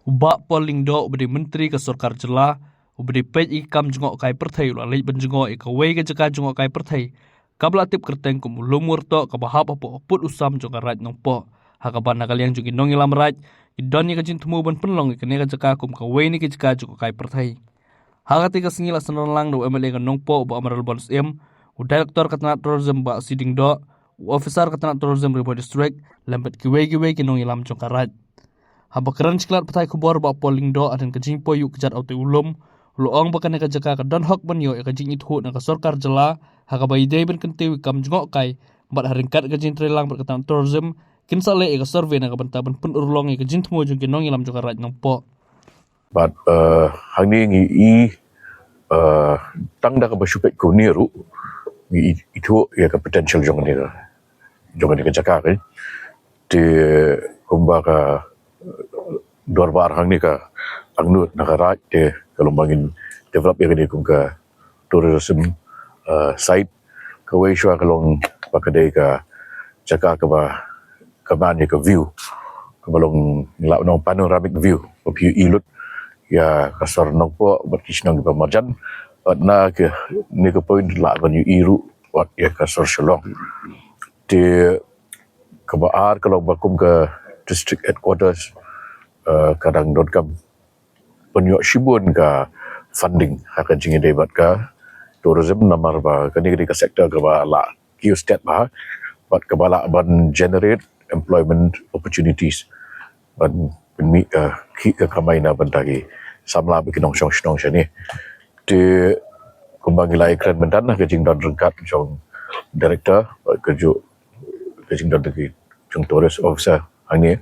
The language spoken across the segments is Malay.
Ubak polling do ubdi menteri ke Sarkar Jela, ubdi pej ikam jengok kai perthai lalai benjengok ikawai ke jeka jengok kai perthai. Kabla tip kerteng kumulumur to kabahap apa oput usam jengka raj nong po. Hakaban nakal yang jengki nong ilam raj, idon ni kajin temu ban penlong ikene ke jeka kum kawai ni ke jeka jengok kai perthai. Hakati ka singila senon lang do MLA ka nong po ubak amaral bonus Direktor Ketenat Tourism ba Siding do, Officer Ketenat Tourism Ribo District, lempet kiwe-kiwe kinong ilam jengka raj. Habakaran ciklat petai kubor ba polling do adan kajing po yuk kejat auto ulum luong bakan ka jaka ka don hok banyo ka jing ithu na ka Sarkar Jela haka bai dei ben kenti kam jngok kai bat haringkat ka jing trelang berkatan tourism kin sale ka survey na ka bentaban pun urlong ka jing tmo jung kinong ilam joka raj nong po but hang ni ngi tang da ka basupet ko ni ru ngi itu ya ka potential jong ni ka jaka ka te kumba ka Dorbar hang ni ka angnut nakarat de kalumbangin develop ya ni kum ka tourism site ka wei shwa kalong pakadai ka jaka ka ba ka ban ni ka view ka balong la no panoramic view of you ilut ya kasar nok po bat kisnang ba marjan na ke ni ka point la ban you iru wat ya kasar shalong de ka ba ar kalong bakum ka district headquarters kadang .com penyok shibun ka funding akan jingi debat ka tourism namar ba kani ka sektor ka ba la kiu stat ba but ka bala ban generate employment opportunities ban mi ki ka kamai na ban tagi samla bikinong shong shani de kumbang ilai kran mendan ka jing don rengkat jong director ka jing don tagi jong tourist officer angi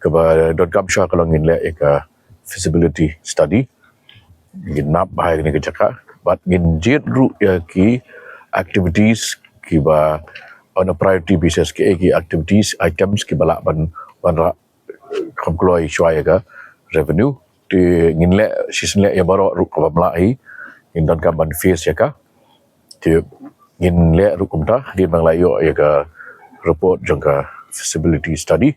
kaba .com sha kalau ngin le ka feasibility study ngin nap bahai ni ke jaka but ngin jet ru ya ki activities ki ba on a priority basis ki activities items ki bala ban ra conclude shwaya ka revenue ti ngin le season le ya baro ru ka mlai ngin don ka ban face ya ka ti ngin le ru kumta ngin bang layo ya ka report jangka feasibility study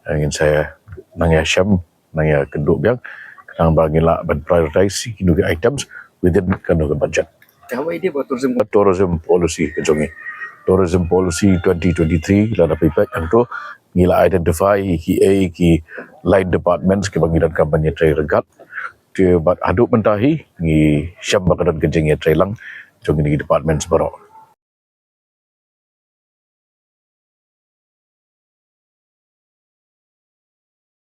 ingin saya nanya syam nanya kenduk biang kenang bagilah ban prioritize industry items within kanu budget. How idea about tourism policy kejongi. Tourism policy 2023 lada pipek anto ngila identify ki line departments ke bangidan kampanye trai regat ke bat aduk mentahi ngi syam bakadan kejeng ya trailang jongi departments baru.